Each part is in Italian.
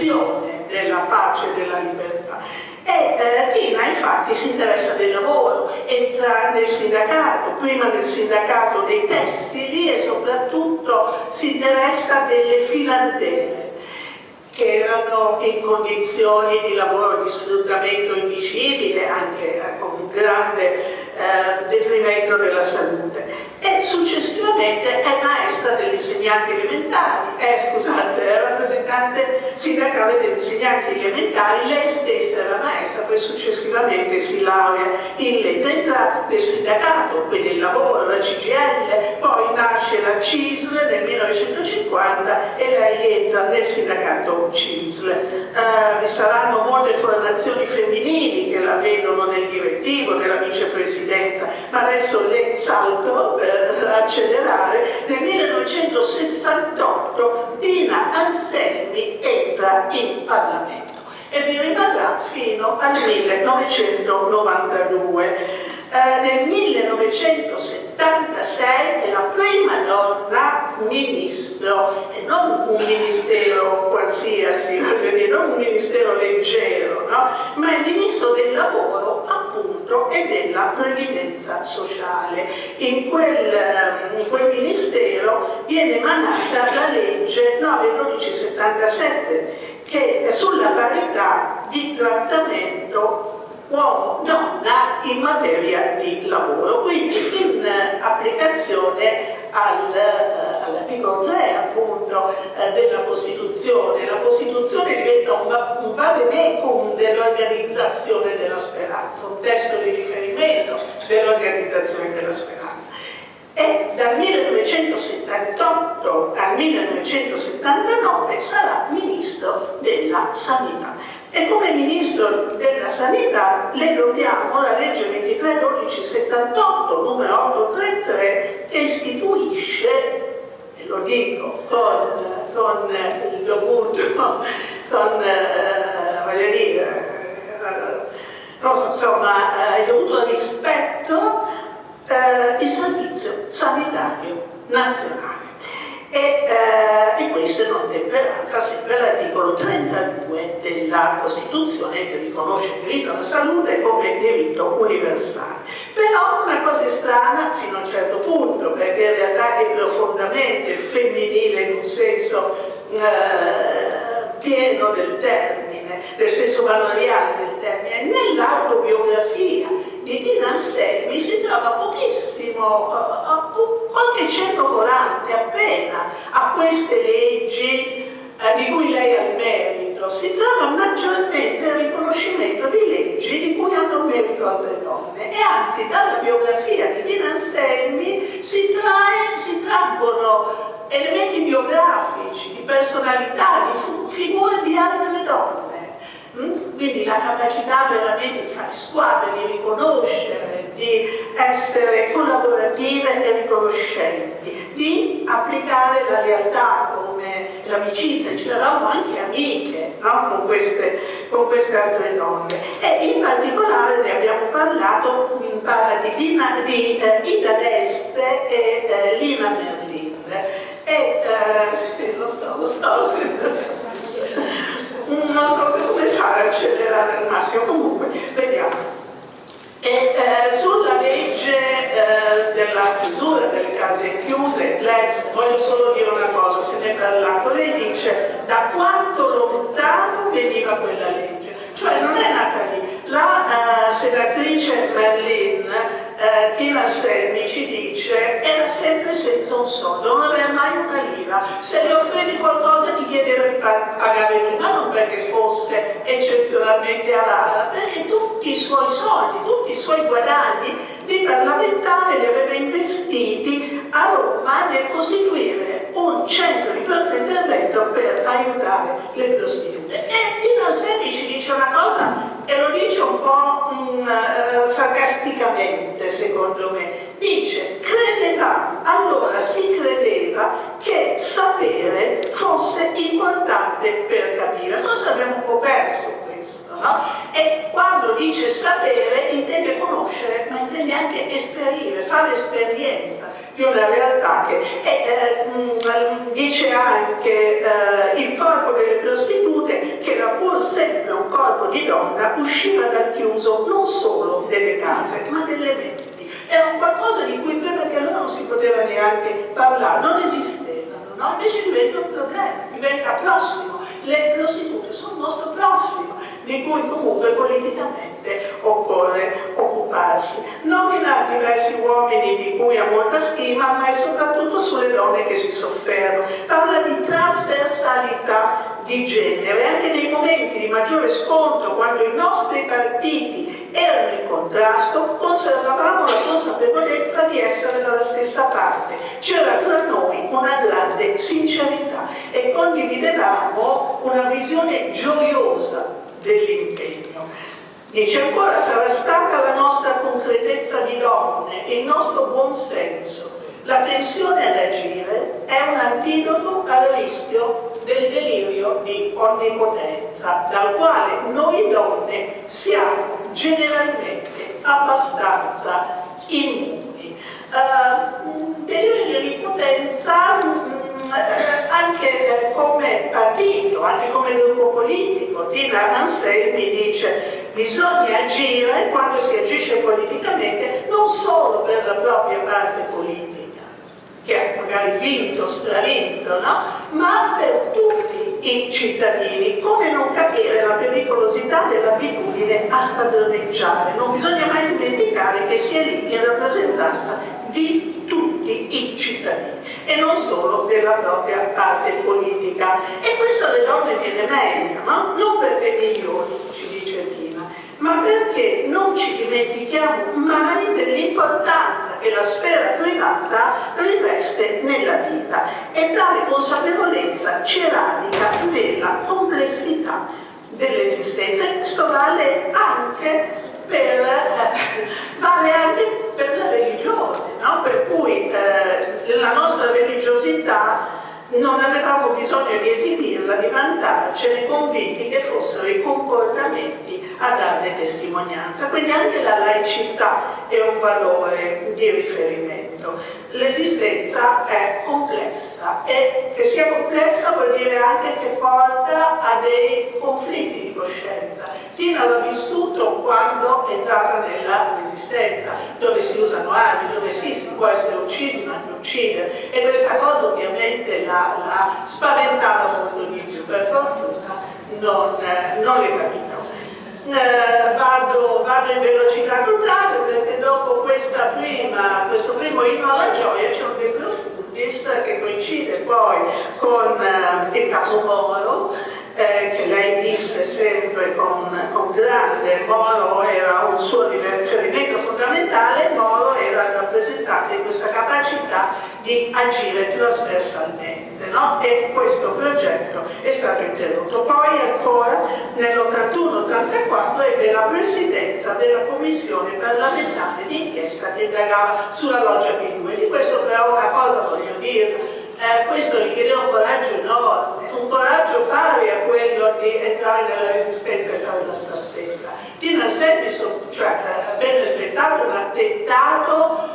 promozione della pace e della libertà. E Tina infatti si interessa del lavoro, entra nel sindacato, prima nel sindacato dei tessili, e soprattutto si interessa delle filandere, che erano in condizioni di lavoro di sfruttamento indicibile, anche con un grande detrimento della salute. E successivamente è maestra degli insegnanti elementari, è rappresentante sindacale degli insegnanti elementari. Lei stessa era maestra, poi successivamente si laurea in lettere, entra nel sindacato, quindi il lavoro, la CGIL, poi nasce la CISL nel 1950 e lei entra nel sindacato CISL. Vi saranno molte formazioni femminili che la vedono nel direttivo della vicepresidenza, ma adesso le salto per accelerare. Nel 1968 Tina Anselmi entra in Parlamento e vi rimarrà fino al 1992. Nel 1976 è la prima donna ministro, e non un ministero qualsiasi, voglio dire, non un ministero leggero, no? Ma il ministro del lavoro, appunto, e della previdenza sociale. In quel ministero viene emanata la legge 9/12/77, che è sulla parità di trattamento uomo-donna in materia di lavoro, quindi in applicazione all'articolo 3 appunto della Costituzione. La Costituzione diventa un vademecum dell'Organizzazione della Speranza, un testo di riferimento dell'Organizzazione della Speranza. E dal 1978 al 1979 sarà Ministro della Sanità. E come Ministro della Sanità le dobbiamo la legge 23/12/78, numero 833, che istituisce, e lo dico con il dovuto, voglio dire, il dovuto rispetto, il Servizio Sanitario Nazionale. E questo in ottemperanza sempre all'articolo 32 della Costituzione, che riconosce il diritto alla salute come diritto universale. Però una cosa è strana fino a un certo punto, perché in realtà è profondamente femminile in un senso pieno del termine, del senso valoriale del termine. Nell'autobiografia di Tina Anselmi si trova pochissimo, qualche cenno volante appena a queste leggi di cui lei ha il merito. Si trova maggiormente il riconoscimento di leggi di cui hanno il merito altre donne, e anzi dalla biografia di Tina Anselmi si traggono elementi biografici, di personalità, di figure di altre donne. Quindi la capacità veramente di fare squadre, di riconoscere, di essere collaborative e riconoscenti, di applicare la lealtà come l'amicizia. C'eravamo anche amiche, no? con queste altre donne, e in particolare ne abbiamo parlato, parla di Ida d'Este e Lina Merlin. Non so come fare a accelerare al massimo, comunque vediamo. Sulla legge della chiusura delle case chiuse, lei, voglio solo dire una cosa, se ne è parlato, lei dice da quanto lontano veniva quella legge, cioè non è nata lì. La senatrice Merlin, Tina Anselmi, ci dice era sempre senza un soldo, non aveva mai una lira, se le offrivi qualcosa ti chiedeva di pagare prima, non perché fosse eccezionalmente avara, perché tutti i suoi soldi, tutti i suoi guadagni di parlamentare li aveva investiti a Roma nel costituire un centro di pronto intervento per aiutare le prostitute. E Tina Anselmi ci dice una cosa, e lo dice un po' sarcasticamente secondo me, dice allora si credeva che sapere fosse importante per capire, forse abbiamo un po' perso questo, no? E quando dice sapere intende conoscere, ma intende anche esperire, fare esperienza di una realtà che dice anche il corpo delle prostitute donna usciva dal chiuso non solo delle case, ma delle menti. Era un qualcosa di cui prima di allora non si poteva neanche parlare, non esistevano, no? Invece diventa un problema, diventa prossimo. Le prostitute sono il nostro prossimo, di cui comunque politicamente occorre occuparsi. Nomina diversi uomini di cui ha molta stima, ma è soprattutto sulle donne che si soffermano. Parla di trasversalità di genere, anche nei momenti di maggiore scontro, quando i nostri partiti erano in contrasto, conservavamo la consapevolezza di essere dalla stessa parte. C'era tra noi una grande sincerità e condividevamo una visione gioiosa dell'impegno. Dice ancora, sarà stata la nostra concretezza di donne, il nostro buon senso. La tensione ad agire è un antidoto al rischio del delirio di onnipotenza, dal quale noi donne siamo generalmente abbastanza immuni. Delirio di onnipotenza anche come partito, anche come gruppo politico. Tina Anselmi dice: bisogna agire quando si agisce politicamente non solo per la propria parte politica, che ha magari vinto, stravinto, no? Ma per tutti i cittadini. Come non capire la pericolosità dell'abitudine a spadroneggiare? Non bisogna mai dimenticare che si è lì in rappresentanza di tutti i cittadini e non solo della propria parte politica. E questo alle donne viene meglio, no? Non perché migliori, ci dice Tina, ma perché non ci dimentichiamo mai dell'importanza che la sfera privata riveste nella vita, e tale consapevolezza ci radica nella complessità dell'esistenza. E questo vale anche per la religione, no? Per cui la nostra religiosità non avevamo bisogno di esibirla, di vantarcene, convinti che fossero i comportamenti a darne testimonianza. Quindi anche la laicità è un valore di riferimento. L'esistenza è complessa, e che sia complessa vuol dire anche che porta a dei conflitti di coscienza. Tina l'ha vissuto quando è entrata nella Resistenza, dove si usano armi, dove sì, si può essere uccisi ma non uccidere, e questa cosa ovviamente la spaventava molto di più. Per fortuna non le capitò. Vado in velocità totale, perché dopo questo primo inno alla gioia c'è un De Profundis che coincide poi con il caso Moro, che lei disse sempre con grande. Moro era un suo riferimento fondamentale. Moro era il rappresentante di questa capacità di agire trasversalmente, no? E questo progetto è stato interrotto. Poi ancora nell'81-84 ebbe la presidenza della commissione parlamentare di inchiesta che indagava sulla loggia P2. Di questo però una cosa voglio dire: questo richiede un coraggio enorme, un coraggio pari a quello di entrare nella Resistenza e fare la staffetta. Tina Anselmi venne sventato un attentato,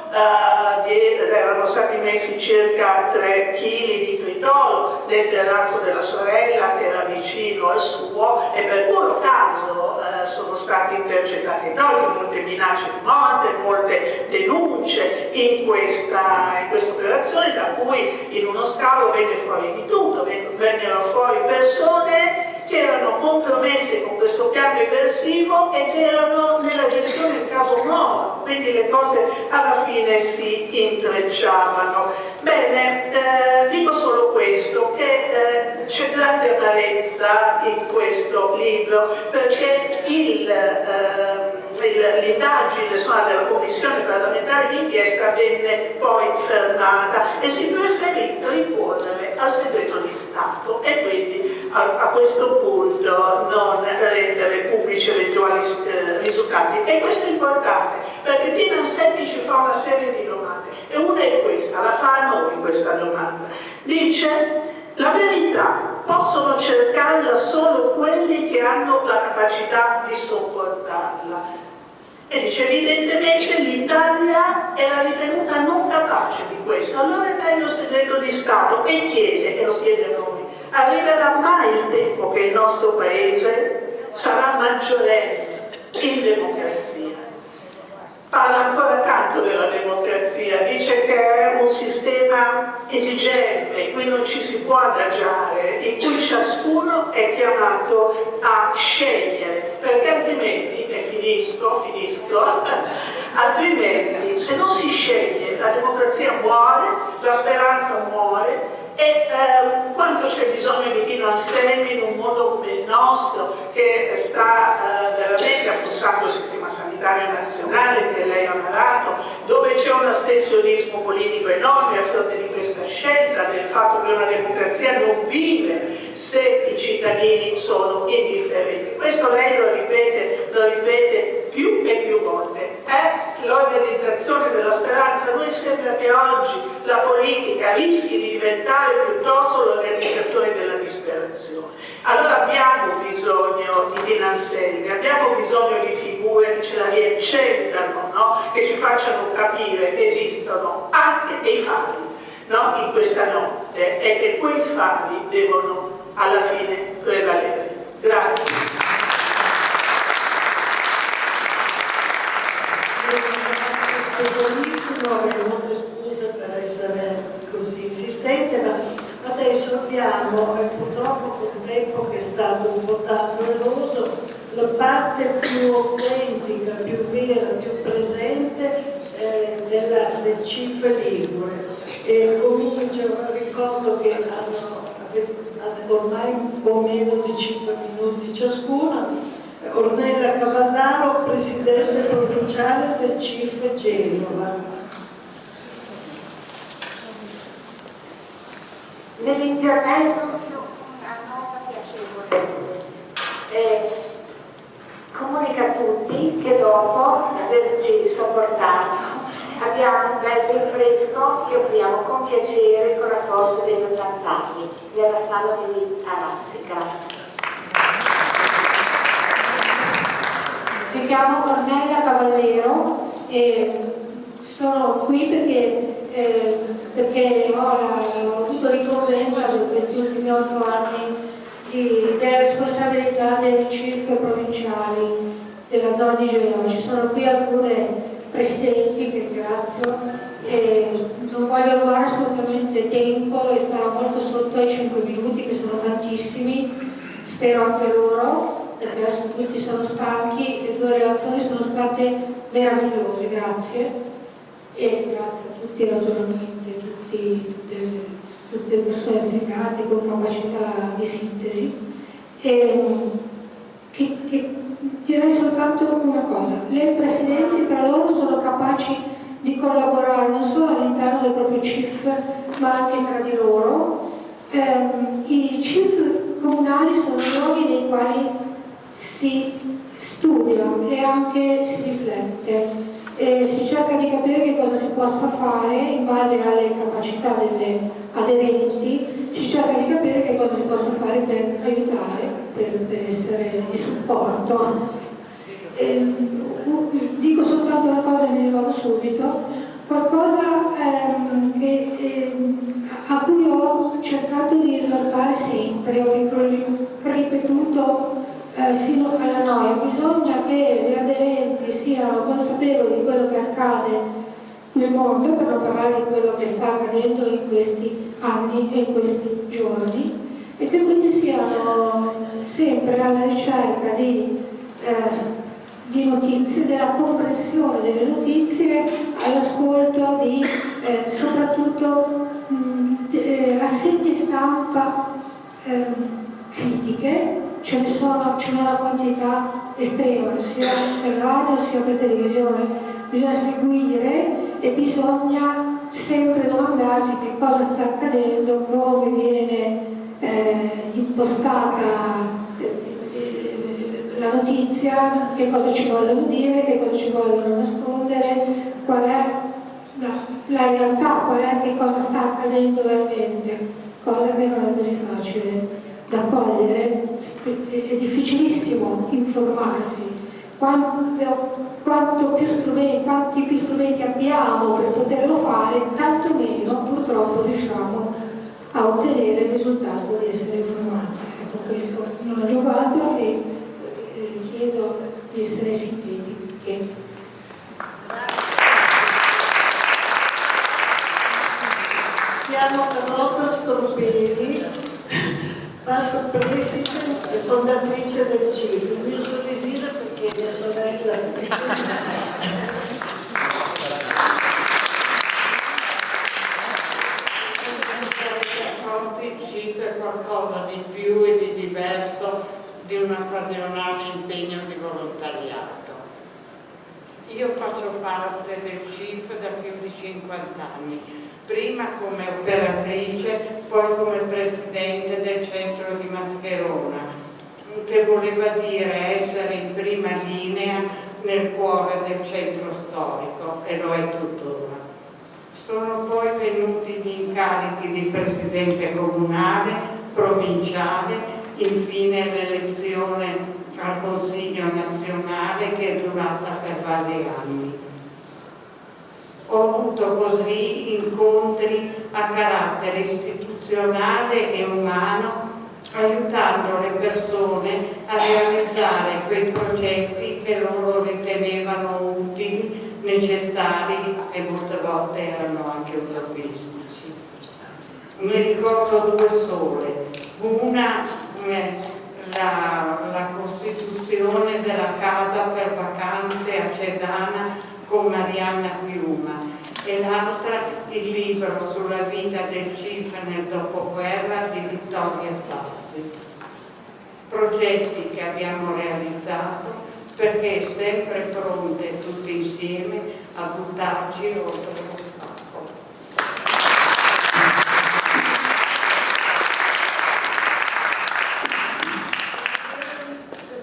erano stati messi circa 3 kg di tritolo nel terrazzo della sorella che era vicino al suo, e per puro caso sono stati intercettati molte minacce di morte, molte denunce in questa operazione, da cui in uno scavo venne fuori di tutto, vennero fuori persone che erano compromesse con questo piano eversivo ed erano nella gestione del caso Moro, quindi le cose alla fine si intrecciavano. Bene, dico solo questo, che c'è grande amarezza in questo libro, perché l'indagine della commissione parlamentare d'inchiesta venne poi fermata e si preferì ricorrere al segreto di Stato, e quindi a questo punto non rendere pubblici eventuali risultati. E questo è importante, perché Tina Anselmi ci fa una serie di domande, e una è questa, la fa a noi questa domanda. Dice: la verità possono cercarla solo quelli che hanno la capacità di sopportarla. E dice: evidentemente l'Italia era ritenuta non capace di questo, allora è meglio il segreto di Stato. E chiese, e lo chiede a noi: arriverà mai il tempo che il nostro paese sarà maggiorenne in democrazia. Parla ancora tanto della democrazia, dice che è un sistema esigente, in cui non ci si può adagiare, in cui ciascuno è chiamato a scegliere, perché altrimenti, e finisco, altrimenti se non si sceglie la democrazia muore, la speranza muore. E quanto c'è bisogno di Dino Anselmi in un mondo come il nostro, che sta veramente affossando il sistema sanitario nazionale che lei ha narrato, dove c'è un astensionismo politico enorme a fronte di questa scelta, del fatto che una democrazia non vive se i cittadini sono indifferenti. Questo lei lo ripete più e più volte. È l'organizzazione della speranza. A noi sembra che oggi la politica rischi di diventare piuttosto l'organizzazione della disperazione. Allora abbiamo bisogno di Dino Anselmi, abbiamo bisogno di figure che ce la riaccendano, no? Che ci facciano capire che esistono anche dei fari, no? In questa notte, e che quei fari devono alla fine prevalere. Grazie. Molto scusa per essere così insistente, ma adesso abbiamo purtroppo col tempo che è stato un po' tanto eroso, la parte più autentica, più vera, più presente del CIF Ligure. Ricordo che hanno ormai un po' meno di 5 minuti ciascuna. Ornella Cavallaro, presidente provinciale del CIF Genova. Nell'intervento una nota piacevole. Comunica a tutti che dopo averci sopportato abbiamo un bel rinfresco che offriamo con piacere con l'oratorio degli 80 anni nella sala di Arazzi. Grazie. Mi chiamo Ornella Cavallero e sono qui perché ho avuto ricompensa per questi ultimi 8 anni delle responsabilità dei CIF provinciali della zona di Genova. Ci sono qui alcune presidenti che ringrazio e non voglio rubare assolutamente tempo e starò molto sotto ai 5 minuti, che sono tantissimi, spero anche loro, perché adesso tutti sono stanchi. Le 2 relazioni sono state meravigliose, grazie, e grazie a tutti naturalmente, tutte le persone stregate con capacità di sintesi. Direi soltanto una cosa: le presidenti tra loro sono capaci di collaborare non solo all'interno del proprio CIF ma anche tra di loro. I CIF comunali sono luoghi nei quali si studia e anche si riflette, e si cerca di capire che cosa si possa fare in base alle capacità delle aderenti, si cerca di capire che cosa si possa fare per aiutare, per essere di supporto. Dico soltanto una cosa e me ne vado subito, qualcosa a cui ho cercato di esortare sempre, ho ripetuto fino alla noia: bisogna che le aderenti siano consapevoli di quello che accade nel mondo, per non parlare di quello che sta accadendo in questi anni e in questi giorni, e che quindi siano sempre alla ricerca di notizie, della comprensione delle notizie, all'ascolto di soprattutto rassegne stampa critiche. Ce n'è una quantità estrema, sia per radio sia per televisione. Bisogna seguire e bisogna sempre domandarsi che cosa sta accadendo, come viene impostata la notizia, che cosa ci vogliono dire, che cosa ci vogliono nascondere, qual è la realtà, che cosa sta accadendo veramente, cosa che non è così facile da cogliere. È difficilissimo informarsi. Quanti più strumenti abbiamo per poterlo fare, tanto meno purtroppo riusciamo a ottenere il risultato di essere informati. Ecco, questo non aggiungo altro, e chiedo di essere sintetiche. Chiamo Carlotta Storpelli, passo preside e fondatrice del CIF. Il mio sorrisino perché mia sorella... Il CIF è qualcosa di più e di diverso di un occasionale impegno di volontariato. Io faccio parte del CIF da più di 50 anni, prima come operatrice, poi come presidente del centro di Mascherona, che voleva dire essere in prima linea nel cuore del centro storico, e lo è tuttora. Sono poi venuti gli incarichi di presidente comunale, provinciale, infine l'elezione al Consiglio nazionale che è durata per vari anni. Ho avuto così incontri a carattere istituzionale e umano, aiutando le persone a realizzare quei progetti che loro ritenevano utili, necessari e molte volte erano anche utopistici. Mi ricordo due sole. Una la costituzione della casa per vacanze a Cesana con Marianna Piuma e l'altra il libro sulla vita del CIF nel dopoguerra di Vittoria Sassi. Progetti che abbiamo realizzato perché sempre pronte tutti insieme a buttarci oltre l'ostacolo.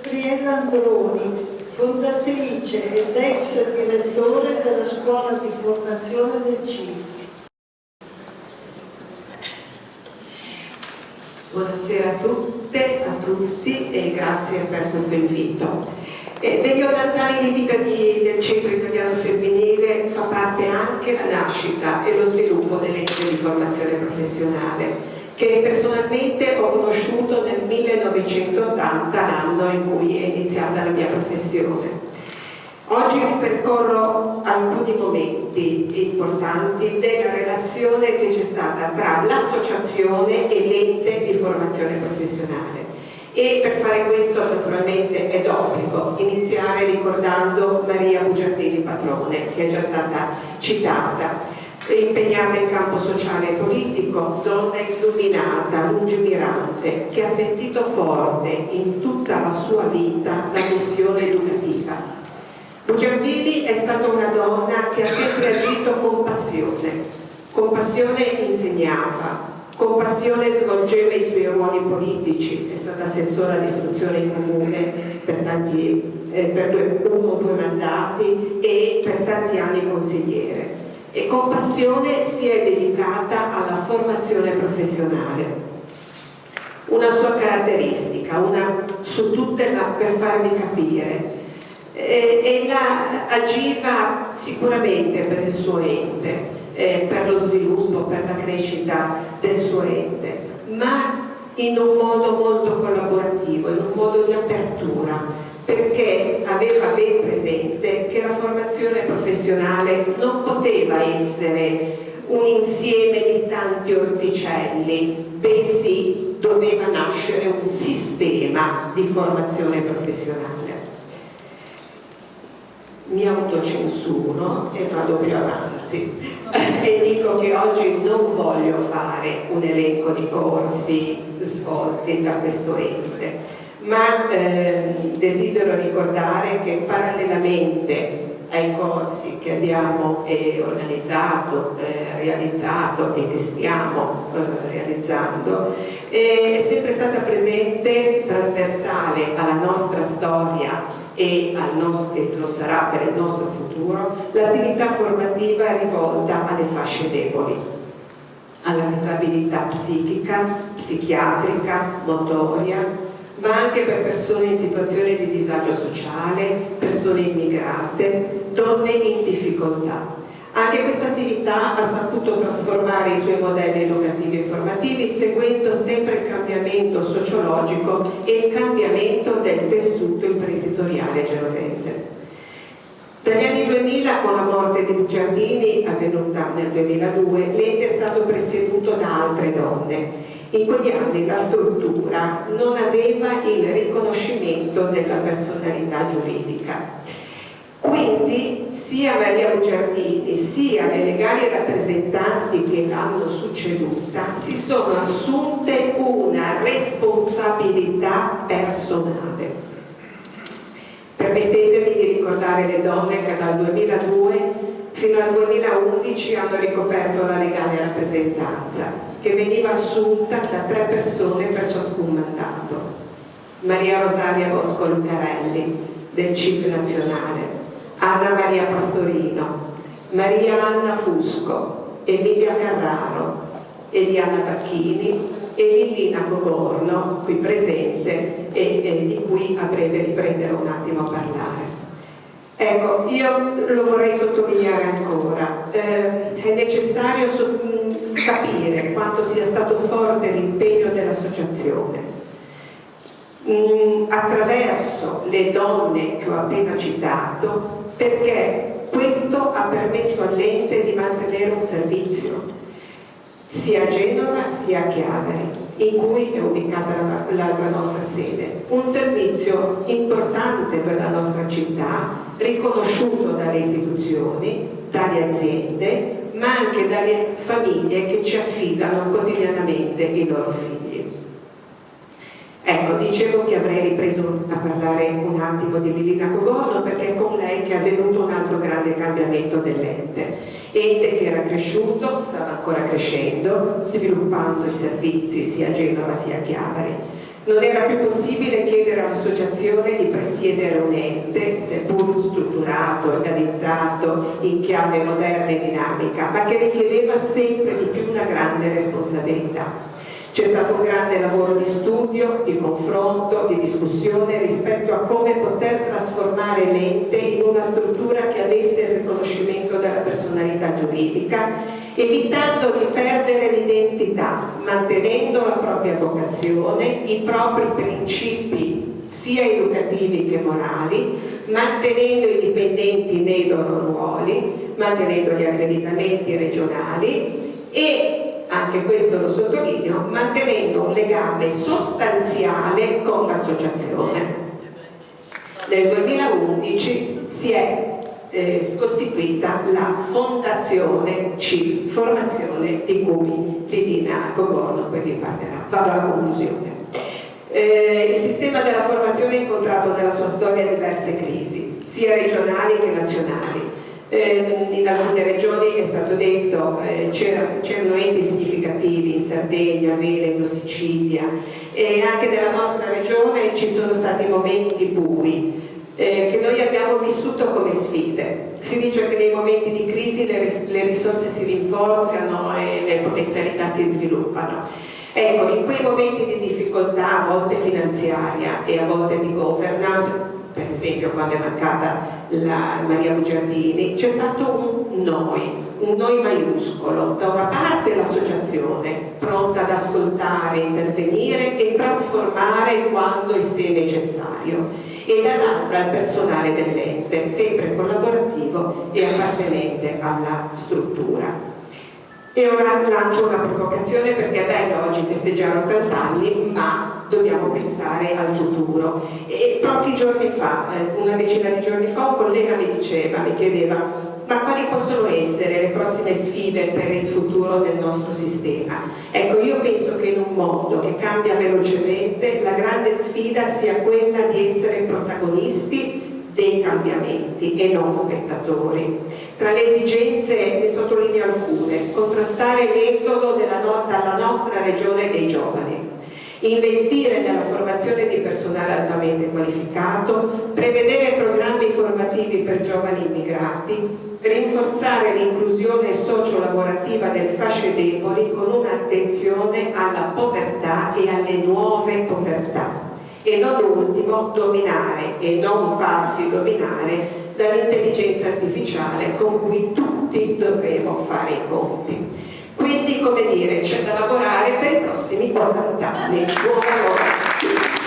Gabriella Androni, fondatrice ed ex direttore della scuola di formazione del CIF. Buonasera a tutte, a tutti e grazie per questo invito. Degli 80 anni di vita del Centro Italiano Femminile fa parte anche la nascita e lo sviluppo dell'ente di formazione professionale, che personalmente ho conosciuto nel 1980, l'anno in cui è iniziata la mia professione. Oggi ripercorro alcuni momenti importanti della relazione che c'è stata tra l'associazione e l'ente di formazione professionale. E per fare questo naturalmente è d'obbligo iniziare ricordando Maria Bugiardini Patrone, che è già stata citata, impegnata in campo sociale e politico, donna illuminata, lungimirante, che ha sentito forte in tutta la sua vita la missione educativa. Bugiardini è stata una donna che ha sempre agito con passione insegnava, con passione svolgeva i suoi ruoli politici, è stata assessora all'istruzione in comune per uno o due mandati e per tanti anni consigliere. E con passione si è dedicata alla formazione professionale. Una sua caratteristica, una su tutte, ma per farvi capire, ella agiva sicuramente per il suo ente, per lo sviluppo, per la crescita del suo ente, ma in un modo molto collaborativo, in un modo di apertura, perché aveva ben presente che la formazione professionale non poteva essere un insieme di tanti orticelli, bensì doveva nascere un sistema di formazione professionale. Mi autocensuro e vado più avanti e dico che oggi non voglio fare un elenco di corsi svolti da questo ente, ma desidero ricordare che parallelamente ai corsi che abbiamo organizzato, realizzato e che stiamo realizzando, è sempre stata presente, trasversale alla nostra storia e lo sarà per il nostro futuro, l'attività formativa rivolta alle fasce deboli, alla disabilità psichica, psichiatrica, motoria, ma anche per persone in situazione di disagio sociale, persone immigrate, donne in difficoltà. Anche questa attività ha saputo trasformare i suoi modelli educativi e formativi seguendo sempre il cambiamento sociologico e il cambiamento del tessuto imprenditoriale genovese. Dagli anni 2000, con la morte di Bugiardini, avvenuta nel 2002, l'ente è stato presieduto da altre donne. In quegli anni la struttura non aveva il riconoscimento della personalità giuridica. Quindi sia Maria Bugiardini sia le legali rappresentanti che l'hanno succeduta si sono assunte una responsabilità personale. Permettetemi di ricordare le donne che dal 2002 fino al 2011 hanno ricoperto la legale rappresentanza, che veniva assunta da 3 persone per ciascun mandato. Maria Rosaria Bosco Lucarelli, del CIP nazionale, Anna Maria Pastorino, Maria Anna Fusco, Emilia Carraro, Eliana Bacchini e Lillina Cogorno, qui presente e di cui a breve riprenderò un attimo a parlare. Ecco, io lo vorrei sottolineare ancora, è necessario capire quanto sia stato forte l'impegno dell'associazione attraverso le donne che ho appena citato, perché questo ha permesso all'ente di mantenere un servizio sia a Genova sia a Chiavari, in cui è ubicata la nostra sede. Un servizio importante per la nostra città, riconosciuto dalle istituzioni, dalle aziende, ma anche dalle famiglie che ci affidano quotidianamente i loro figli. Ecco, dicevo che avrei ripreso a parlare un attimo di Lillina Cogorno perché è con lei che è avvenuto un altro grande cambiamento dell'ente. Ente che era cresciuto, stava ancora crescendo, sviluppando i servizi sia a Genova sia a Chiavari. Non era più possibile chiedere all'associazione di presiedere un ente, seppur strutturato, organizzato, in chiave moderna e dinamica, ma che richiedeva sempre di più una grande responsabilità. C'è stato un grande lavoro di studio, di confronto, di discussione rispetto a come poter trasformare l'ente in una struttura che avesse il riconoscimento della personalità giuridica, evitando di perdere l'identità, mantenendo la propria vocazione, i propri principi sia educativi che morali, mantenendo i dipendenti nei loro ruoli, mantenendo gli accreditamenti regionali e anche questo lo sottolineo, mantenendo un legame sostanziale con l'associazione. Nel 2011 si è costituita la Fondazione CIP, formazione di cui Lillina Cogorno poi vi parlerà. Vado alla conclusione. Il sistema della formazione ha incontrato nella sua storia diverse crisi, sia regionali che nazionali. In alcune regioni è stato detto c'erano enti significativi in Sardegna, Veneto, Sicilia e anche nella nostra regione ci sono stati momenti bui che noi abbiamo vissuto come sfide. Si dice che nei momenti di crisi le risorse si rinforzano e le potenzialità si sviluppano. Ecco, in quei momenti di difficoltà, a volte finanziaria e a volte di governance, per esempio quando è mancata la Maria Bugiardini, c'è stato un noi maiuscolo. Da una parte l'associazione, pronta ad ascoltare, intervenire e trasformare quando e se necessario, e dall'altra il personale dell'ente, sempre collaborativo e appartenente alla struttura. E ora lancio una provocazione perché è bello oggi festeggiare 80 anni, ma dobbiamo pensare al futuro. E pochi giorni fa, una decina di giorni fa, un collega mi chiedeva, ma quali possono essere le prossime sfide per il futuro del nostro sistema? Ecco, io penso che in un mondo che cambia velocemente, la grande sfida sia quella di essere protagonisti dei cambiamenti e non spettatori. Tra le esigenze ne sottolineo alcune: contrastare l'esodo dalla nostra regione dei giovani, investire nella formazione di personale altamente qualificato, prevedere programmi formativi per giovani immigrati, rinforzare l'inclusione socio-lavorativa delle fasce deboli con un'attenzione alla povertà e alle nuove povertà. E non ultimo, dominare e non farsi dominare dall'intelligenza artificiale con cui tutti dovremo fare i conti. Quindi, come dire, c'è da lavorare per i prossimi 40 anni. Buon lavoro a tutti.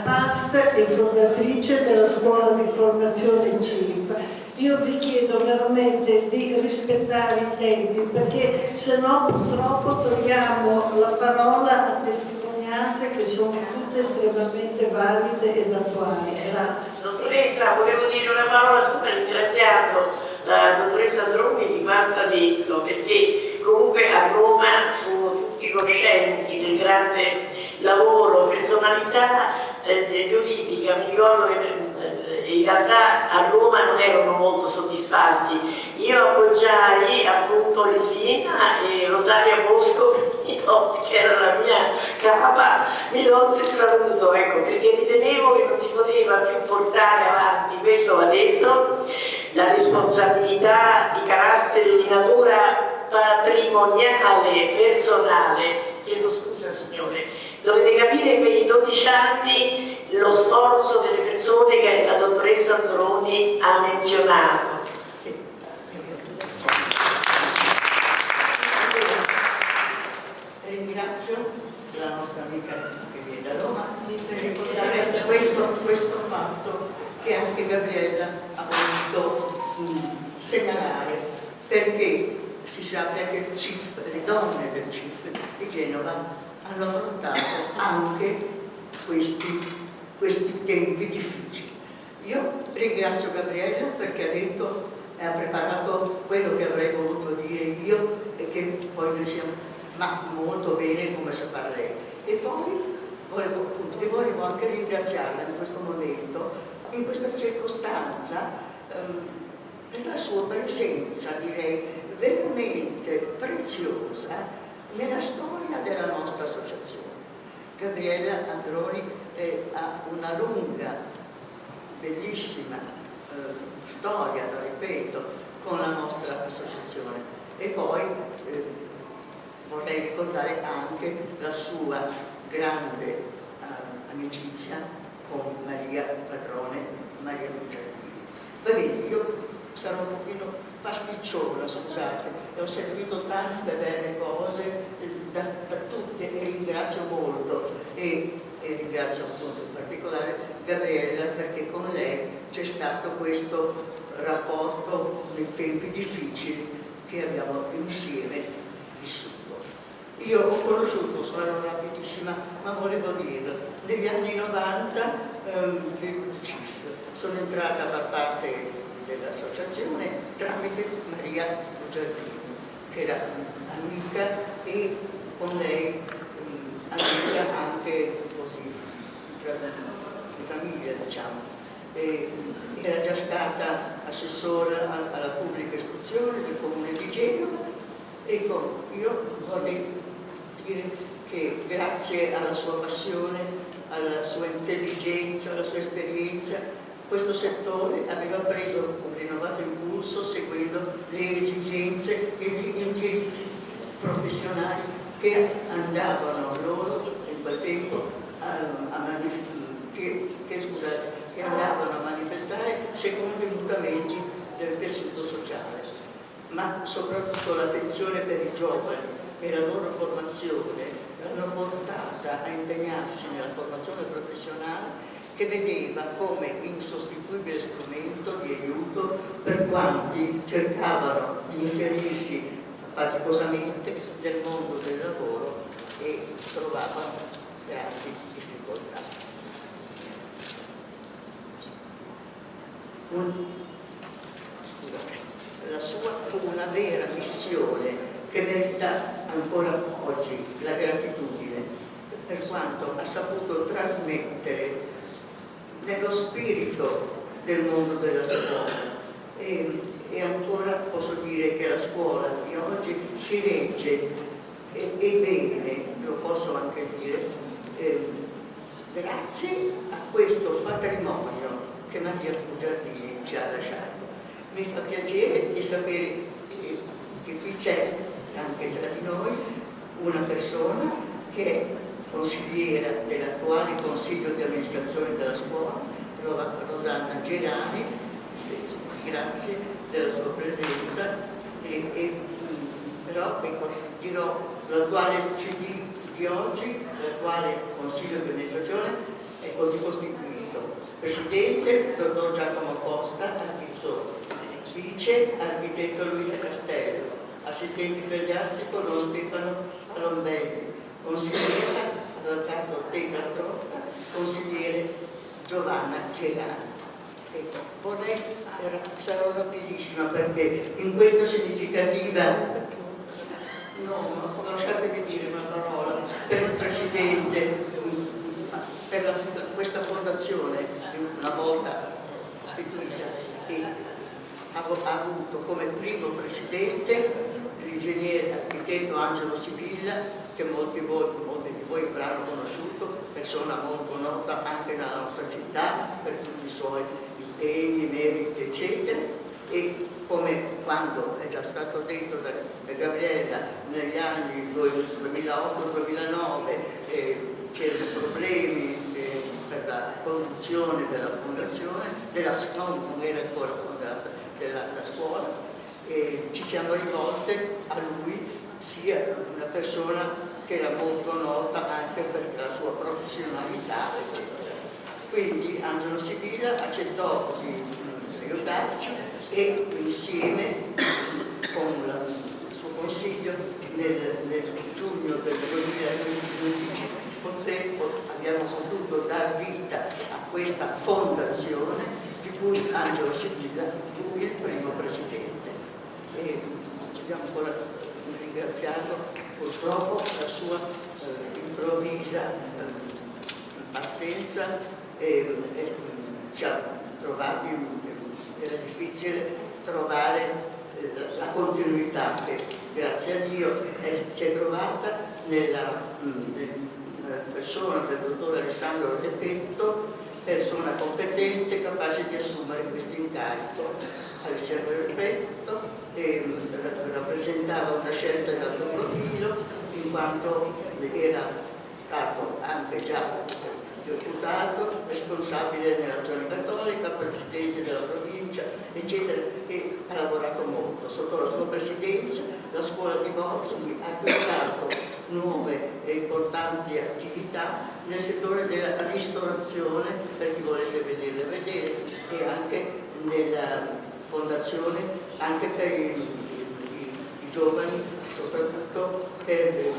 PAST e fondatrice della scuola di formazione CIF. Io vi chiedo veramente di rispettare i tempi, perché se no purtroppo togliamo la parola a testimonianze che sono tutte estremamente valide ed attuali. Grazie. Dottoressa, volevo dire una parola super ringraziando la dottoressa Androni di quanto ha detto, perché comunque a Roma sono tutti coscienti del grande lavoro, personalità giuridica. Mi ricordo che in realtà a Roma non erano molto soddisfatti. Io appoggiai appunto Lillina e Rosaria Bosco che era la mia capa, mi tolse il saluto, ecco, perché ritenevo che non si poteva più portare avanti, questo va detto, la responsabilità di carattere di natura patrimoniale, personale. Chiedo scusa signore, dovete capire in quei 12 anni lo sforzo delle persone che la dottoressa Androni ha menzionato. Sì. Ringrazio la nostra amica che viene da Roma per ricordare questo fatto che anche Gabriella ha voluto segnalare, perché si sappia che le donne del CIF di Genova hanno affrontato anche questi tempi difficili. Io ringrazio Gabriella perché ha detto e ha preparato quello che avrei voluto dire io e che poi noi siamo molto bene come sa fare lei. E poi volevo anche ringraziarla in questo momento, in questa circostanza, per la sua presenza, direi, veramente preziosa nella storia della nostra associazione. Gabriella Androni ha una lunga, bellissima storia, lo ripeto, con la nostra associazione. E poi vorrei ricordare anche la sua grande amicizia con Maria Padrone, Maria Bugiardini. Va bene, io sarò un pochino pasticciona, scusate, e ho sentito tante belle cose da tutte e ringrazio molto e ringrazio appunto in particolare Gabriella, perché con lei c'è stato questo rapporto nei tempi difficili che abbiamo insieme vissuto. Io ho conosciuto, sarò rapidissima, ma volevo dirlo, negli anni 90 del CIF sono entrata a far parte dell'associazione tramite Maria Bugiardini, che era amica e con lei amica anche così di famiglia, diciamo. Era già stata assessora alla pubblica istruzione del comune di Genova. Ecco, io vorrei dire che grazie alla sua passione, alla sua intelligenza, alla sua esperienza, questo settore aveva preso un rinnovato impulso seguendo le esigenze e gli indirizzi professionali che andavano loro in quel tempo che andavano a manifestare secondo i mutamenti del tessuto sociale, ma soprattutto l'attenzione per i giovani e la loro formazione l'hanno portata a impegnarsi nella formazione professionale, che vedeva come insostituibile strumento di aiuto per quanti cercavano di inserirsi faticosamente nel mondo del lavoro e trovavano grandi difficoltà. La sua fu una vera missione che merita ancora oggi la gratitudine, per quanto ha saputo trasmettere nello spirito del mondo della scuola. E ancora posso dire che la scuola di oggi si regge e bene, lo posso anche dire, grazie a questo patrimonio che Maria Bugiardini ci ha lasciato. Mi fa piacere di sapere che qui c'è anche tra di noi una persona che è consigliera dell'attuale Consiglio di amministrazione della scuola, Rosanna Gerani, grazie della sua presenza, però ecco, dirò l'attuale CD di oggi, l'attuale Consiglio di amministrazione è così costituito: Presidente, dottor Giacomo Costa, Archizzone; Vice, architetto Luisa Castello; assistente ecclesiastico Don Stefano Rombelli; consigliera, avvocato Teca Trotta; consigliere Giovanna Gerani. Ecco, vorrei, sarò rapidissima perché in questa significativa, lasciatemi dire una parola per il Presidente, per questa fondazione, una volta istituita, e ha avuto come primo Presidente l'ingegnere architetto Angelo Sibilla, che molti di voi avranno conosciuto, persona molto nota anche nella nostra città per tutti i suoi impegni, meriti, eccetera. E come quando è già stato detto da Gabriella, negli anni 2008-2009 c'erano problemi per la conduzione della fondazione, non era ancora fondata la scuola, e ci siamo rivolte a lui, sia una persona che era molto nota anche per la sua professionalità, eccetera. Quindi Angelo Sibilla accettò di aiutarci e insieme con il suo consiglio nel giugno del 2015 abbiamo potuto dar vita a questa fondazione di cui Angelo Sibilla fu il primo presidente. E dobbiamo ancora ringraziarlo, purtroppo la sua improvvisa partenza ci ha trovati, era difficile trovare la continuità che grazie a Dio si è trovata nella persona del dottor Alessandro De Petto, persona competente, capace di assumere questo incarico. Alessandro De Petto rappresentava una scelta di alto profilo, in quanto era stato anche già deputato, responsabile nella Regione Cattolica, presidente della provincia, eccetera, e ha lavorato molto. Sotto la sua presidenza la scuola di Borsumi ha acquistato nuove e importanti attività nel settore della ristorazione, per chi volesse venire a vedere, e anche nella fondazione, anche per i giovani, soprattutto per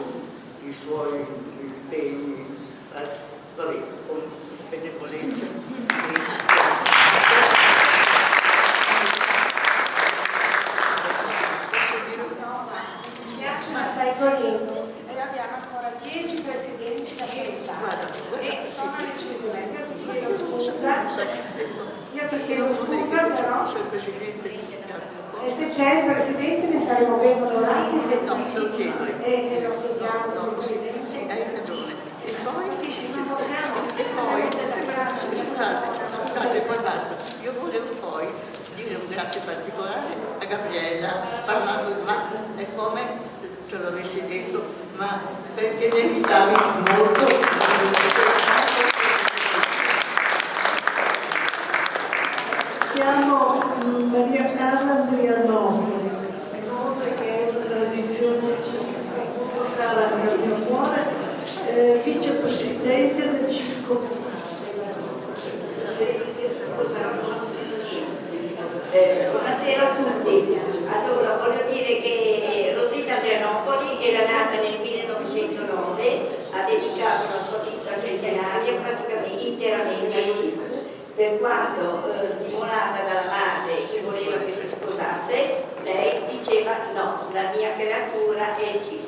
i suoi impegni. Vabbè, con benevolenza. Ma stai togliendo. E abbiamo ancora 10 presidenti da votare. E sono le 5. Io ti chiedo scusa, però. E se c'è il presidente ne saremo ben onorati. No, lo chiedo. E lo chiediamo. Sì, hai ragione. E poi, scusate, poi basta. Io volevo poi dire un grazie particolare a Gabriella, parlando di ma è come ce l'avessi detto, ma perché ne invitavi molto. Chiamo Maria Carla Andrianopoulos, che è una tradizione portata nel mio cuore, vicepresidente del Circo Comunale. Buonasera a tutti. Allora, voglio dire che Rosita Andrianopoli era nata nel 1909, ha dedicato la sua vita centenaria praticamente interamente al CIF. Per quanto stimolata dalla madre che voleva che si sposasse, lei diceva no, la mia creatura è il CIF.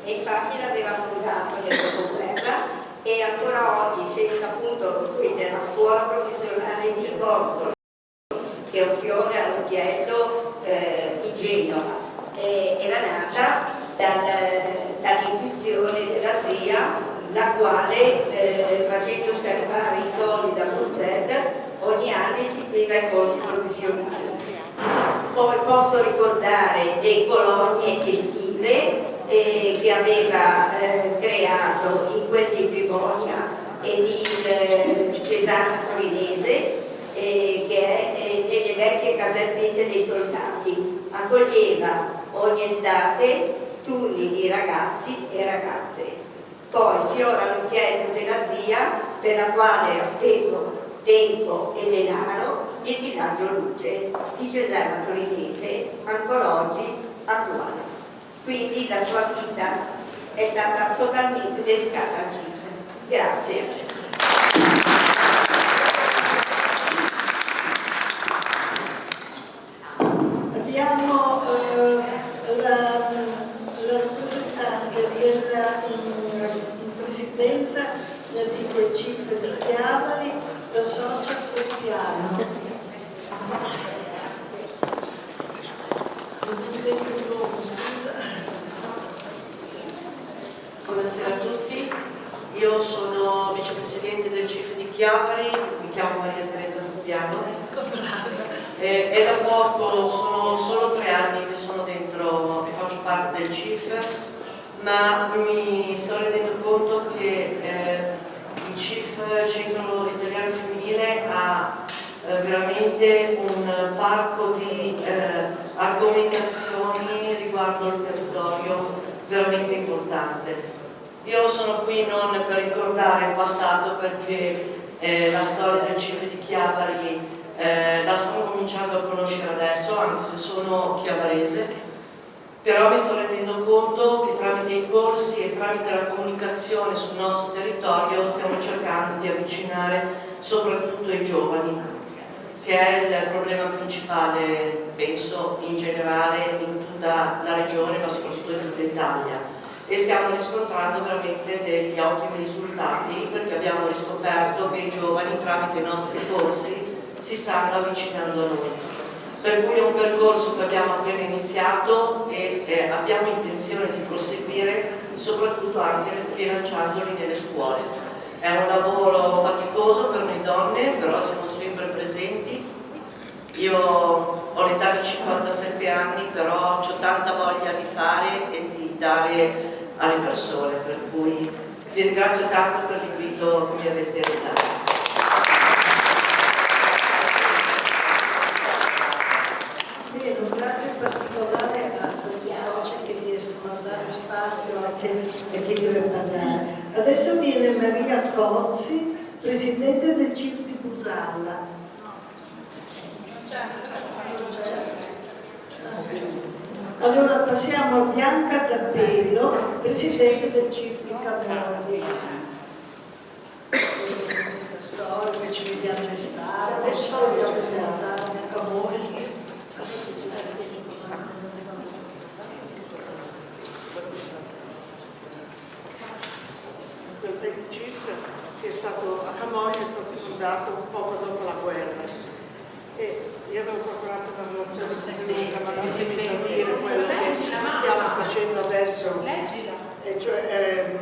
E infatti l'aveva fondato nel dopoguerra e ancora oggi, se appunto questa è la scuola professionale di Borzolo, che è un fiore all'occhiello di Genova, era nata dall'intuizione della zia, la quale facendosi arrivare i soldi da Bruxelles ogni anno istituiva i corsi professionali. Poi posso ricordare le colonie estive che aveva creato in quel di Crimonia e di Cesana Torinese, che è nelle vecchie casermette dei soldati. Accoglieva ogni estate turni di ragazzi e ragazze. Poi fiora lo chiesto della zia, per la quale ha speso tempo e denaro, il villaggio Luce di Cesana Torinese, ancora oggi attuale. Quindi la sua vita è stata totalmente dedicata al CIF. Grazie. Abbiamo la rappresentante della in presidenza del CIF di Chiavari, la socia Foppiano. Buonasera a tutti, io sono vicepresidente del CIF di Chiavari, mi chiamo Maria Teresa Foppiano. È da poco, sono solo 3 anni che sono dentro, che faccio parte del CIF, ma mi sto rendendo conto che il CIF, Centro Italiano Femminile, ha veramente un parco di argomentazioni riguardo il territorio veramente importante. Io sono qui non per ricordare il passato, perché la storia del CIF di Chiavari la sto cominciando a conoscere adesso, anche se sono chiavarese, però mi sto rendendo conto che tramite i corsi e tramite la comunicazione sul nostro territorio stiamo cercando di avvicinare soprattutto i giovani, che è il problema principale, penso, in generale in tutta la regione, ma soprattutto in tutta Italia. E stiamo riscontrando veramente degli ottimi risultati, perché abbiamo riscoperto che i giovani tramite i nostri corsi si stanno avvicinando a noi. Per cui è un percorso che abbiamo appena iniziato e abbiamo intenzione di proseguire, soprattutto anche rilanciandoli nelle scuole. È un lavoro faticoso per noi donne, però siamo sempre presenti. Io ho l'età di 57 anni, però ho tanta voglia di fare e di dare alle persone, per cui vi ringrazio tanto per l'invito che mi avete dato. Bene, un grazie particolare a questi soci che riescono a dare spazio a chi deve parlare. Adesso viene Maria Cozzi, presidente del CIF di Busalla. Allora passiamo a Bianca D'Appello, presidente del CIF di Camogli. Questa è una storia che ci vediamo l'estate, ci vediamo l'estate a Camogli. Il CIF a Camogli è stato fondato poco dopo la guerra. E io avevo procurato una relazione segreta, ma non finito a dire quello che stiamo facendo adesso. E cioè,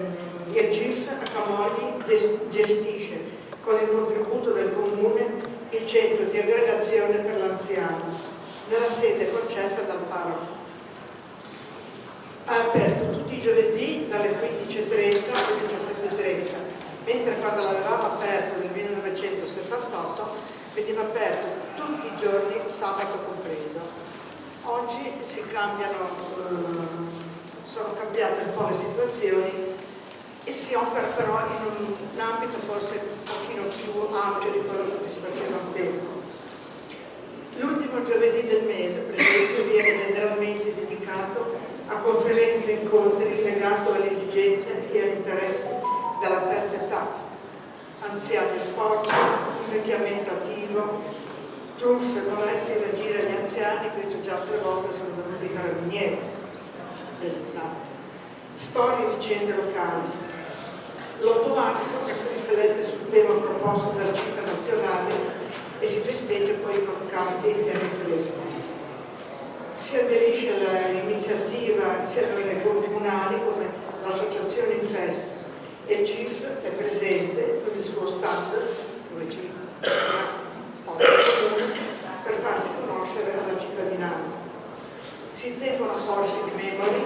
il CIF a Camogli gestisce con il contributo del comune il centro di aggregazione per l'anziano, nella sede concessa dal parroco. Ha aperto tutti i giovedì dalle 15:30 alle 17:30, mentre quando l'avevamo aperto nel 1978 veniva aperto tutti i giorni, sabato compreso. Oggi sono cambiate un po' le situazioni e si opera però in un ambito forse un pochino più ampio di quello che si faceva un tempo. L'ultimo giovedì del mese, per esempio, viene generalmente dedicato a conferenze e incontri legati alle esigenze e agli interessi della terza età, anziani e sport, invecchiamento attivo, truffe, molestie e reagire agli anziani, questo già 3 volte sono venuti i carabinieri, storie e vicende locali. L'8 marzo si riflette sul tema proposto dal CIF nazionale e si festeggia poi con canti e rinfreschi. Si aderisce all'iniziativa sia nelle comunali come l'associazione Infest e il CIF è presente con il suo stand dove ci per farsi conoscere alla cittadinanza. Si tengono corsi di memory,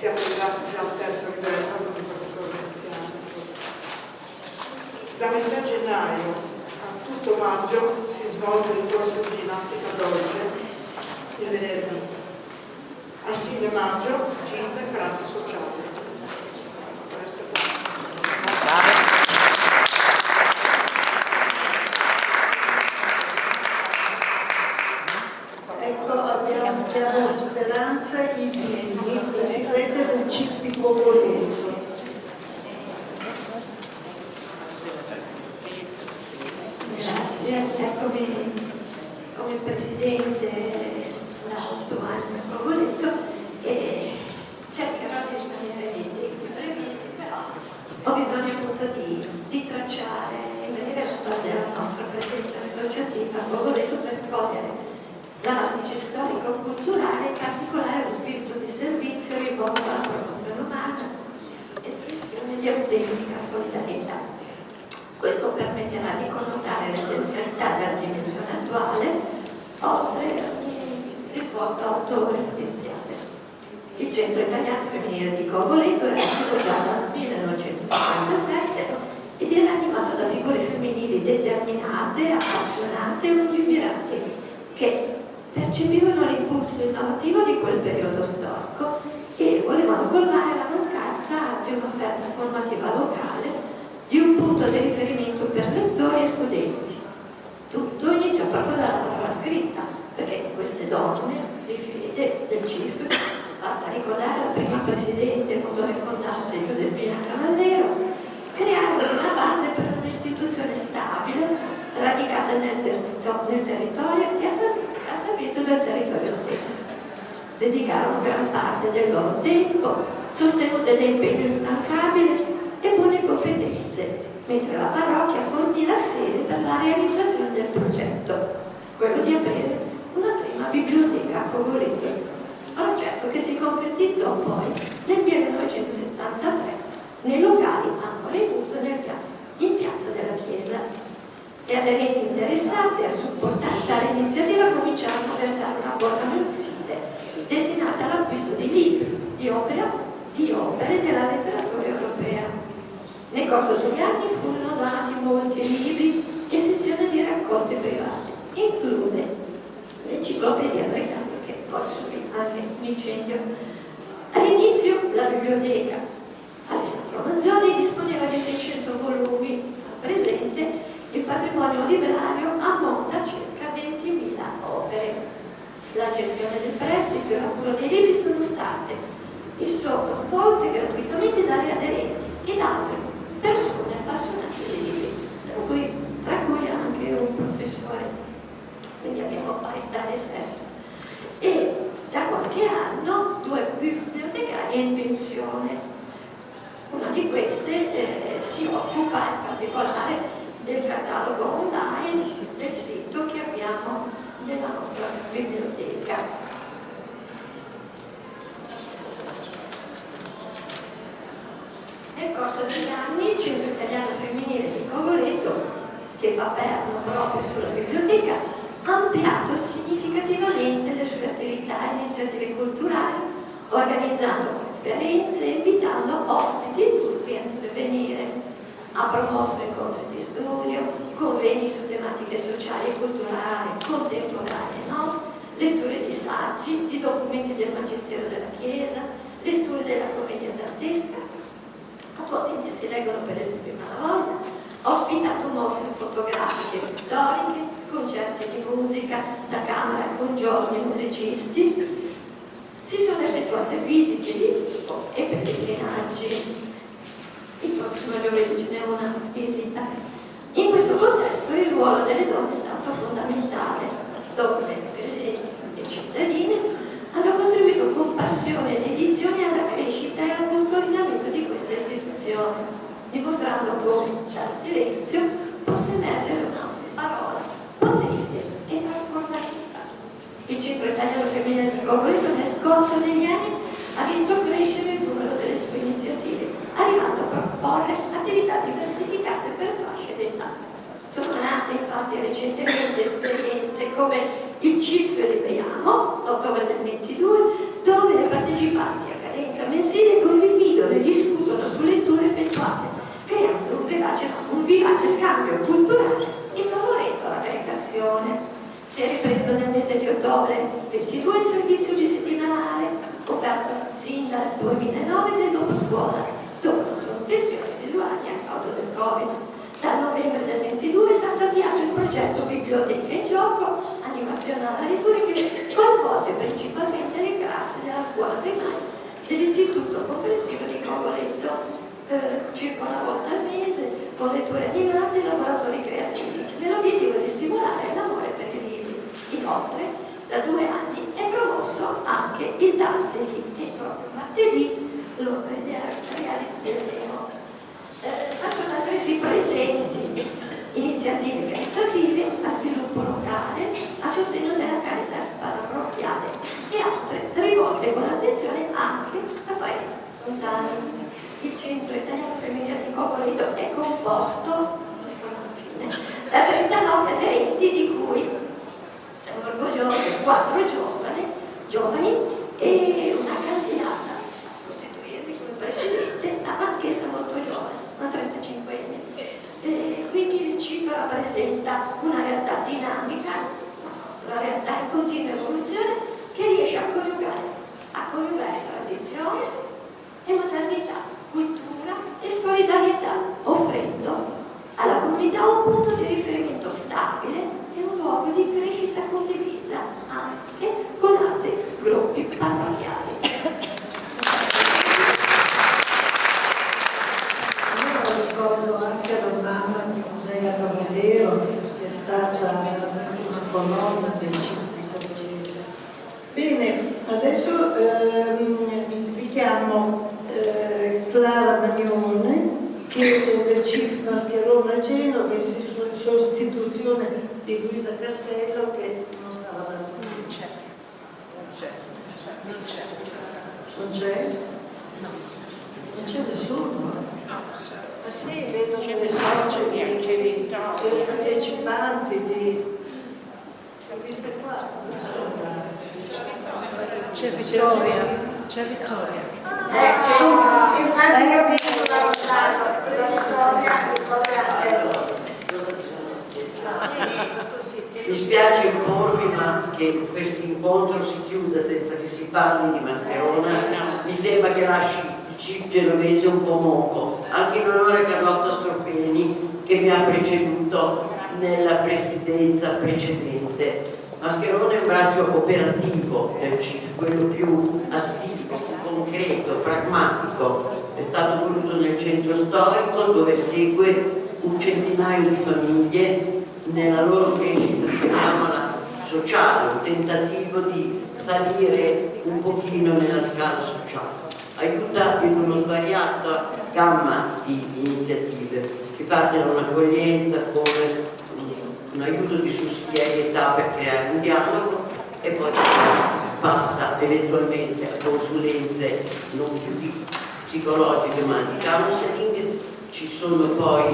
siamo arrivati già al terzo livello con il professor Veneziano. Da metà gennaio a tutto maggio si svolge il corso di ginnastica dolce il venerdì. A fine maggio gita e carattere sociale. Questo è Ecco, abbiamo Speranza Iglesi, presidente del CIF di Cogoleto. Grazie, come presidente da 8 anni a Cogoleto e cercherò di rimanere nei tempi previsti, però ho bisogno appunto di tracciare in breve la storia della nostra presenza associativa a Cogoleto per cogliere la radice storico-culturale e in particolare lo spirito di servizio rivolto alla promozione umana, espressione di autentica solidarietà. Questo permetterà di connotare l'essenzialità della dimensione attuale, oltre al risvolto autoreferenziale. Il Centro Italiano Femminile di Cogoleto era nato già dal 1957 ed era animato da figure femminili determinate, appassionate e lungimiranti, che percepivano l'impulso innovativo di quel periodo storico e volevano colmare la mancanza di un'offerta formativa locale, di un punto di riferimento per lettori e studenti. Tutto inizia proprio dalla parola scritta, perché queste donne di fede del CIF, basta ricordare la prima presidente e motore fondante Giuseppina Cavallero, crearono una base per un'istituzione stabile, radicata nel territorio e a servizio del territorio stesso. Dedicarono gran parte del loro tempo, sostenute da impegno instancabile e buone competenze, mentre la parrocchia fornì la sede per la realizzazione del progetto, quello di aprire una prima biblioteca a Cogoleto, progetto che si concretizzò poi nel 1973 nei locali ancora in uso in piazza della chiesa. Le aderenti interessate a supportare tale iniziativa cominciarono a versare una quota mensile destinata all'acquisto di libri, di opere della letteratura europea. Nel corso degli anni furono donati molti libri e sezioni di raccolte private, incluse l'enciclopedia regale che poi subì anche un incendio. All'inizio la biblioteca Alessandro Manzoni disponeva di 600 volumi, al presente il patrimonio librario ammonta a circa 20.000 opere. La gestione del prestito e la cura dei libri sono svolte gratuitamente dalle aderenti e da altre persone appassionate dei libri, tra cui anche un professore, quindi abbiamo parità di sesso. E da qualche anno 2 bibliotecarie in pensione. Una di queste si occupa in particolare del catalogo online del sito che abbiamo nella nostra biblioteca. Nel corso degli anni il Centro Italiano Femminile di Cogoleto, che fa perno proprio sulla biblioteca, ha ampliato significativamente le sue attività e iniziative culturali, organizzando conferenze e invitando ospiti illustri a intervenire. Ha promosso incontri di studio, convegni su tematiche sociali e culturali contemporanee, letture di saggi, di documenti del Magistero della Chiesa, letture della commedia dantesca. Attualmente si leggono per esempio in Malavoglia, ha ospitato mostre fotografiche e pittoriche, concerti di musica da camera con giovani musicisti, si sono effettuate visite di gruppo e pellegrinaggi. Il prossimo giovedì ce n'è una visita. In questo contesto il ruolo delle donne è stato fondamentale, dove le credenti e cittadine hanno contribuito con passione e dedizione alla crescita e al consolidamento di questa istituzione, dimostrando come dal silenzio possa emergere una parola potente e trasformativa. Il Centro Italiano Femminile di Cogoleto nel corso degli anni ha visto crescere il numero delle sue iniziative, arrivando a proporre attività diversificate per fasce d'età. Sono nate infatti recentemente esperienze come il CIF Liberiamo, ottobre del 22, dove le partecipanti accademiche conferenza mensile condividono e discutono su letture effettuate, creando un vivace scambio culturale e favorendo l'aggregazione. Si è ripreso nel mese di ottobre 22 il servizio di settimanale offerto sin dal 2009 del dopo scuola, dopo la sospensione di 2 anni a causa del Covid. Dal novembre del 22 è stato avviato il progetto Biblioteca in Gioco, animazione alla lettura, che coinvolge principalmente le classi della scuola primaria dell'Istituto Comprensivo di Cogoletto, circa una volta al mese, con letture animate e laboratori creativi, nell'obiettivo di stimolare l'amore per i libri. Inoltre, da 2 anni è promosso anche il Dante e proprio martedì lo realizzeremo. Ma sono altresì presenti iniziative caritative a sviluppo locale, a sostegno della carità parrocchiale e altre rivolte con attenzione anche a paesi lontani. Il Centro Italiano Femminile di Cogoleto è composto da 39 aderenti, di cui siamo orgogliosi 4 giovani e una candidata a sostituirmi come presidente, anch'essa molto giovane, una 35enne. Quindi il CIF rappresenta una realtà dinamica, la nostra realtà in continua evoluzione, che riesce a coniugare tradizione e modernità, cultura e solidarietà, offrendo alla comunità un punto di riferimento stabile e un luogo di crescita condivisa anche con altri gruppi parrocchiali. Io ricordo anche la mamma di Andrea Cavallero, che è stata una colonna del CIF. Bene, adesso invitiamo Clara Magnone, che è del CIF Mascherona Genova, in sostituzione di Luisa Castello, che non stava dando. Non c'è nessuno? Ah sì, vedo delle socie dei partecipanti di queste qua. C'è Vittoria. Infatti io mi sono lasciata la storia Mi spiace imporvi, ma che questo incontro si chiuda senza che si parli di Mascherona. Mi sembra che lasci il CIF genovese un po' moco, anche in onore a Carlotta Stropeni, che mi ha preceduto nella presidenza precedente. Mascherona è un braccio operativo del CIF, quello più attivo, concreto, pragmatico. È stato voluto nel centro storico, dove segue un centinaio di famiglie nella loro crescita, chiamiamola sociale, un tentativo di salire un pochino nella scala sociale. Aiuta in uno svariata gamma di iniziative. Si parte da un'accoglienza con un aiuto di sussidiarietà per creare un dialogo e poi passa eventualmente a consulenze non più psicologiche ma di counseling. Ci sono poi,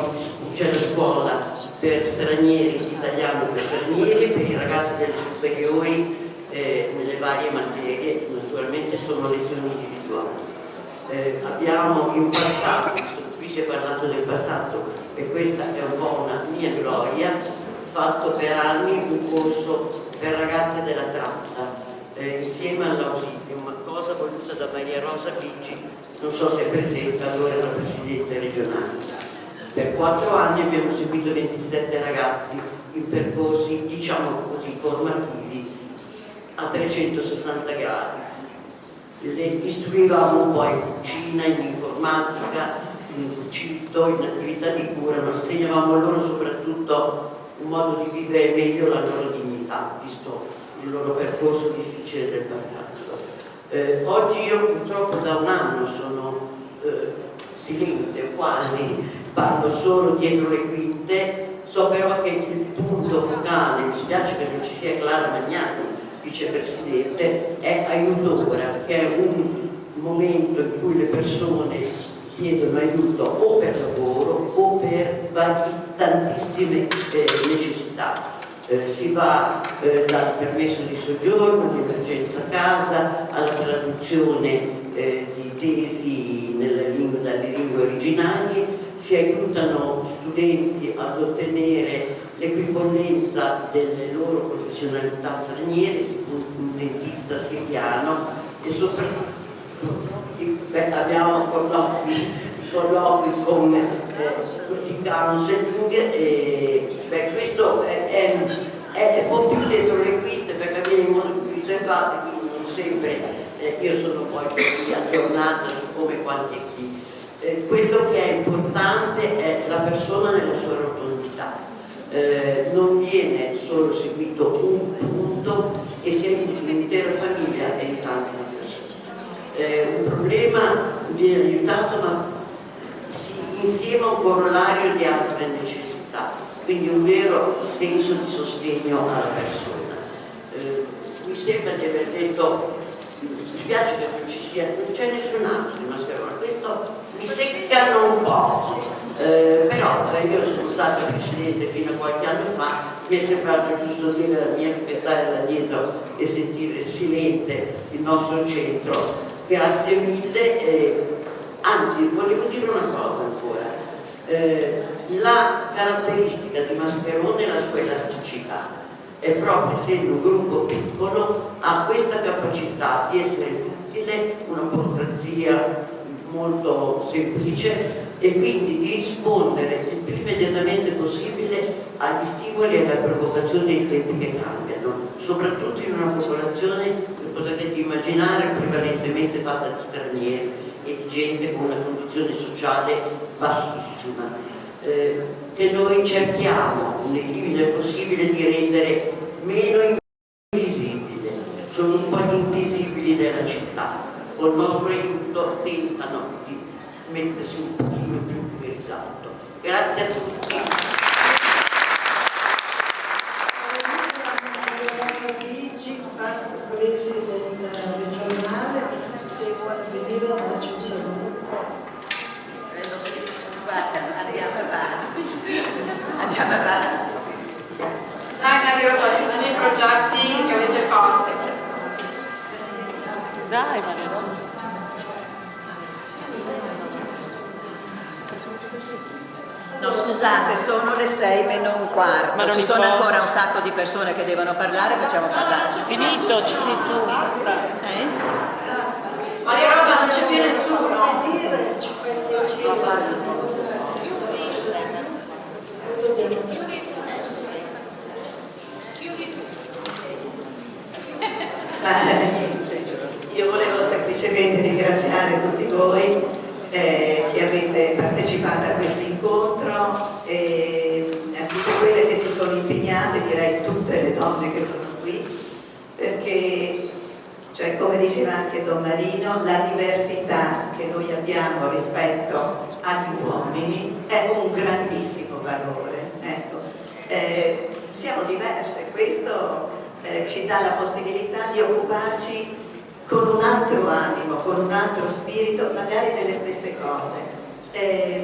c'è la scuola per stranieri, italiano per stranieri, per i ragazzi delle superiori nelle varie materie, naturalmente sono lezioni individuali. Abbiamo in passato, qui si è parlato del passato e questa è un po' una mia gloria, fatto per anni un corso per ragazze dell'Atlanta insieme all'Auxilium, cosa voluta da Maria Rosa Picci, non so se è presente, allora era presidente regionale. Per 4 anni abbiamo seguito 27 ragazzi in percorsi, diciamo così, formativi a 360 gradi. Le istruivamo un po' in cucina, in informatica, in cucito, in attività di cura, ma insegnavamo loro soprattutto un modo di vivere meglio la loro dignità, visto il loro percorso difficile del passato. Oggi io purtroppo da un anno sono silente, quasi, parlo solo dietro le quinte, so però che il punto focale, mi spiace che non ci sia Clara Magnani, vicepresidente, è Aiuto Ora, che è un momento in cui le persone chiedono aiuto o per lavoro o per tantissime necessità. Si va dal permesso di soggiorno, all'emergenza casa, alla traduzione di tesi dalle lingue originarie, si aiutano studenti ad ottenere l'equipollenza delle loro professionalità straniere, tipo un dentista siriano, e soprattutto abbiamo colloqui con di counseling, e questo è un po' più dentro le quinte perché viene molto più riservato, quindi non sempre io sono poi così aggiornata su come, quanti e chi. Quello che è importante è la persona nella sua rotondità. Non viene solo seguito un punto e si aiuta l'intera famiglia aiutando una persona. Un problema viene aiutato ma insieme a un corollario di altre necessità, quindi un vero senso di sostegno alla persona. Mi sembra di aver detto, mi spiace che non ci sia, non c'è nessun altro di Mascherone, questo mi seccano un po', però io sono stata presidente fino a qualche anno fa, mi è sembrato giusto dire la mia, perché stare là dietro e sentire silente il nostro centro. Grazie mille. Anzi, volevo dire una cosa ancora. La caratteristica di Mascherone è la sua elasticità. È proprio essendo un gruppo piccolo, ha questa capacità di essere utile, una burocrazia molto semplice, e quindi di rispondere il più immediatamente possibile agli stimoli e alle provocazioni dei tempi che cambiano, soprattutto in una popolazione che potete immaginare prevalentemente fatta di stranieri e di gente con una condizione sociale bassissima, che noi cerchiamo nei limiti del possibile di rendere meno invisibile. Sono un po' gli invisibili della città, col nostro aiuto tentano di mettersi un pochino più in risalto. Grazie a tutti. Presidente regionale, se vuole venire a darci un saluto. Credo sì, guarda, andiamo avanti. Dai Mario, nei progetti che avete fatto. Dai Mario. No, scusate, sono le 6:45. Ci sono ancora un sacco di persone che devono parlare, facciamo parlare. Finito, ci sei tu. Basta. Maria Rosa, non c'è più nessuno. Ci fai piacere. Io volevo semplicemente ringraziare tutti voi che avete partecipato a questo incontro, e a tutte quelle che si sono impegnate, direi tutte le donne che sono qui, perché, cioè, come diceva anche Don Marino, la diversità che noi abbiamo rispetto agli uomini è un grandissimo valore. Ecco. Siamo diverse, questo ci dà la possibilità di occuparci con un altro animo, con un altro spirito, magari delle stesse cose.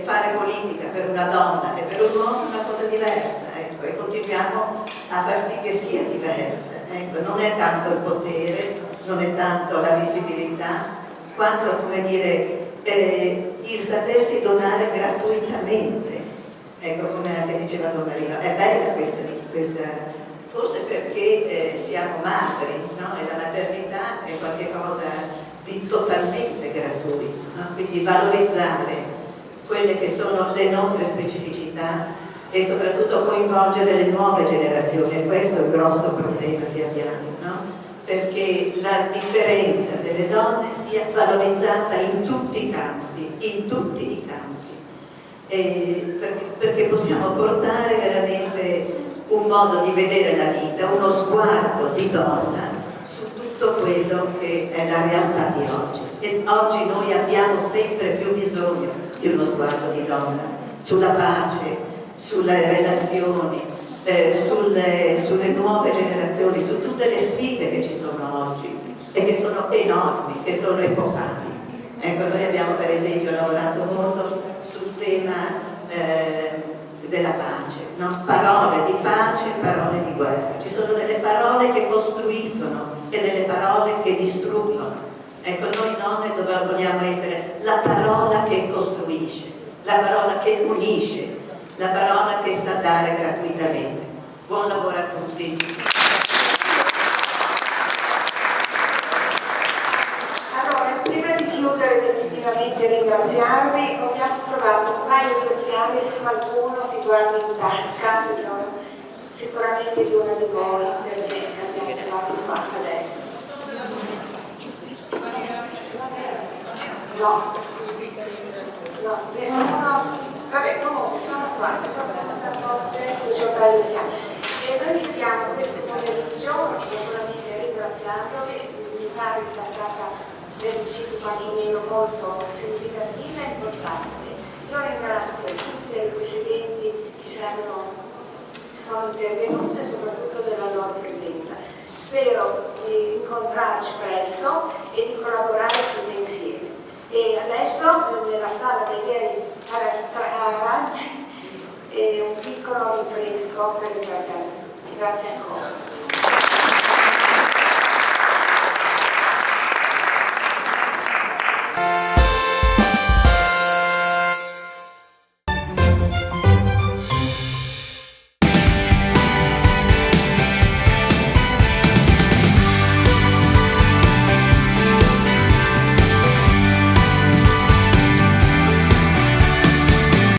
Fare politica per una donna e per un uomo è una cosa diversa, ecco, e continuiamo a far sì che sia diversa. Ecco, non è tanto il potere, non è tanto la visibilità, quanto, come dire, il sapersi donare gratuitamente. Ecco, come anche diceva Don Marino, è bella questa forse perché siamo madri, no? E la maternità è qualcosa di totalmente gratuito, no? Quindi valorizzare quelle che sono le nostre specificità e soprattutto coinvolgere le nuove generazioni, e questo è il grosso problema che abbiamo, no? Perché la differenza delle donne sia valorizzata in tutti i campi, perché possiamo portare veramente un modo di vedere la vita, uno sguardo di donna su tutto quello che è la realtà di oggi. E oggi noi abbiamo sempre più bisogno di uno sguardo di donna sulla pace, sulle relazioni, sulle nuove generazioni, su tutte le sfide che ci sono oggi e che sono enormi, che sono epocali. Ecco, noi abbiamo per esempio lavorato molto sul tema della pace, no? Parole di pace e parole di guerra. Ci sono delle parole che costruiscono e delle parole che distruggono. Ecco, noi donne vogliamo essere la parola che costruisce, la parola che unisce, la parola che sa dare gratuitamente. Buon lavoro a tutti. Allora, prima di chiudere definitivamente e ringraziarvi, abbiamo trovato un paio di occhiali, se qualcuno si guarda in tasca, se sono sicuramente di una di voi, perché abbiamo trovato qua adesso. No, nessuno, vabbè, comunque sono qua, se qualcuno sta forte, uso un paio di occhiali. E noi chiudiamo queste condivisioni, naturalmente ringraziandovi, mi pare sia stata per il sito quantomeno molto significativa e importante. Io ringrazio tutti i presidenti che sono intervenute, soprattutto della loro presenza. Spero di incontrarci presto e di collaborare tutti insieme. E adesso nella sala dei veri aranzi un piccolo rinfresco per ringraziare tutti. Grazie ancora.